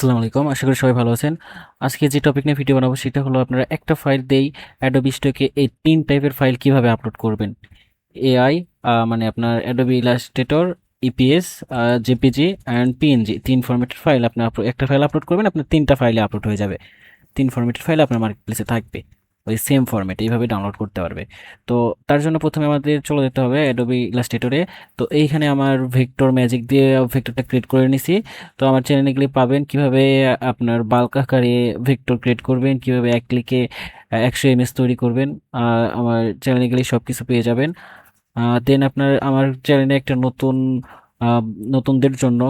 আসসালামু আলাইকুম। আশা করি সবাই ভালো আছেন। আজকে যে টপিক নিয়ে ভিডিও বানাবো সেটা হলো আপনারা একটা ফাইল দিয়েই Adobe Stock এ এই ৩ টাইপের ফাইল কিভাবে আপলোড করবেন। AI মানে আপনার Adobe Illustrator, EPS, JPG and PNG ৩ ফরম্যাটের ফাইল আপনি একটা ফাইল আপলোড করবেন, আপনার ৩টা ফাইলে আপলোড হয়ে যাবে। ৩ ফরম্যাটের ফাইল আপনার মার্কেটপ্লেসে থাকবে। ওই সেম ফরম্যাটে এইভাবে ডাউনলোড করতে পারবে। তো তার জন্য প্রথমে আমাদের চলে যেতে হবে Adobe Illustrator এ। তো এইখানে আমার ভেক্টর ম্যাজিক দিয়ে ভেক্টরটা ক্রিয়েট করে নিছি। তো আমার চ্যানেলে গেলে পাবেন কিভাবে আপনার বাল্ক আকারে ভেক্টর ক্রিয়েট করবেন, কিভাবে এক ক্লিকে ১০০ ইমেজ তৈরি করবেন। আমার চ্যানেলে গেলে সবকিছু পেয়ে যাবেন। দেন আপনার আমার চ্যানেলে একটা আ নতুনদের জন্য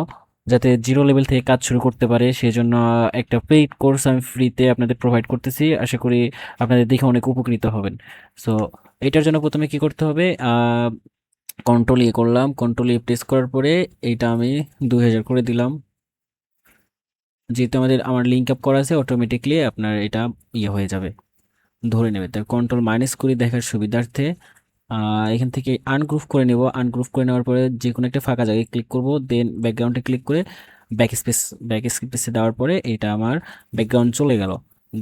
যাতে জিরো লেভেল থেকে কাজ শুরু করতে পারে সেজন্য একটা পেইড কোর্স আমি ফ্রিতে আপনাদের প্রোভাইড করতেছি। আশা করি আপনাদের দেখে অনেক উপকৃত হবেন। সো এটার জন্য ১ম এ কি করতে হবে? কন্ট্রোল ই করলাম। কন্ট্রোল ই প্রেস করার পরে এইটা আমি ২০০০ করে দিলাম। যেহেতু আমার লিঙ্ক আপ করা আছে অটোমেটিক্যালি আপনার এটা হয়ে যাবে, ধরে নেবে। তাই কন্ট্রোল মাইনাস করে দেখার সুবিধার্থে এখান থেকে আনগ্রুপ করে নেব। আনগ্রুপ করে নেওয়ার পরে যে কোনো একটা ফাঁকা জায়গায় ক্লিক করব, দেন ব্যাকগ্রাউন্ডে ক্লিক করে ব্যাক স্পেস ব্যাক স্পেসে দেওয়ার পরে এটা আমার ব্যাকগ্রাউন্ড চলে গেল।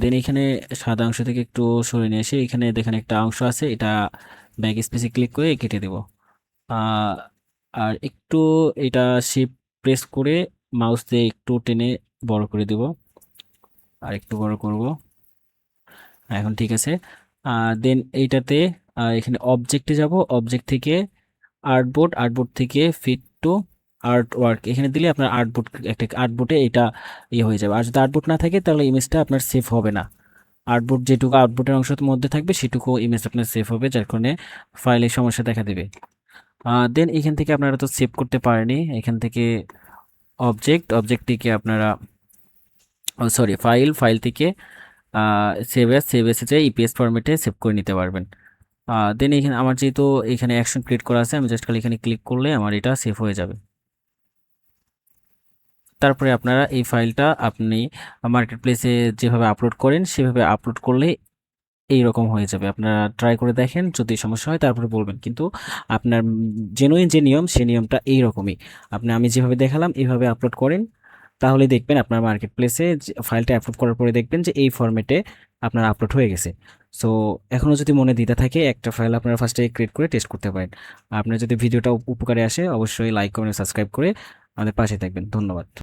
দেন এখানে সাদা অংশ থেকে একটু সরে নিয়ে এসে এখানে দেখেন একটা অংশ আছে, এটা ব্যাক স্পেসে ক্লিক করে কেটে দেব। আহ, আর একটু এটা শিফট প্রেস করে মাউস দিয়ে একটু টেনে বড় করে দেব, আর একটু বড় করব। এখন ঠিক আছে। দেন এইটাতে এখানে অবজেক্টে যাব, অবজেক্ট থেকে আর্টবোর্ড, আর্টবোর্ড থেকে ফিট টু আর্ট ওয়ার্ক এখানে দিলে আপনার আর্টবোর্ড, একটা আর্টবোর্ডে এটা হয়ে যাবে। আর যদি আর্টবোর্ড না থাকে তাহলে ইমেজটা আপনার সেভ হবে না। আর্টবোর্ড যেটুকু আউটবোর্ডের অংশের মধ্যে থাকবে সেটুকু ইমেজ আপনার সেভ হবে, যার কারণে ফাইলে সমস্যা দেখা দেবে। দেন এখান থেকে আপনারা তো সেভ করতে পারেনি, এখান থেকে অবজেক্ট থেকে আপনারা সরি ফাইল থেকে সেভ এসে যায় ইপিএস ফরম্যাটে সেভ করে নিতে পারবেন। দেন এখানে আমার যেহেতু এখানে অ্যাকশন ক্রিয়েট করা আছে, আমি জাস্ট খালি এখানে ক্লিক করলে আমার এটা সেভ হয়ে যাবে। তারপরে আপনারা এই ফাইলটা আপনি মার্কেট প্লেসে যেভাবে আপলোড করেন সেভাবে আপলোড করলে এইরকম হয়ে যাবে। আপনারা ট্রাই করে দেখেন, যদি সমস্যা হয় তারপরে বলবেন। কিন্তু আপনার জেনুইন যে নিয়ম সেই নিয়মটা এইরকমই। আমি যেভাবে দেখালাম এইভাবে আপলোড করেন, তাহলে দেখবেন আপনার মার্কেট প্লেসে ফাইলটা আপলোড করার পরে দেখবেন যে এই ফরম্যাটে আপনার আপলোড হয়ে গেছে। সো এখনও যদি মনে দ্বিধা থাকে, একটা ফাইল আপনারা ফার্স্টে ক্রিয়েট করে টেস্ট করতে পারেন। আপনার যদি ভিডিওটা উপকারে আসে অবশ্যই লাইক কমেন্ট সাবস্ক্রাইব করে আমাদের পাশে থাকবেন। ধন্যবাদ।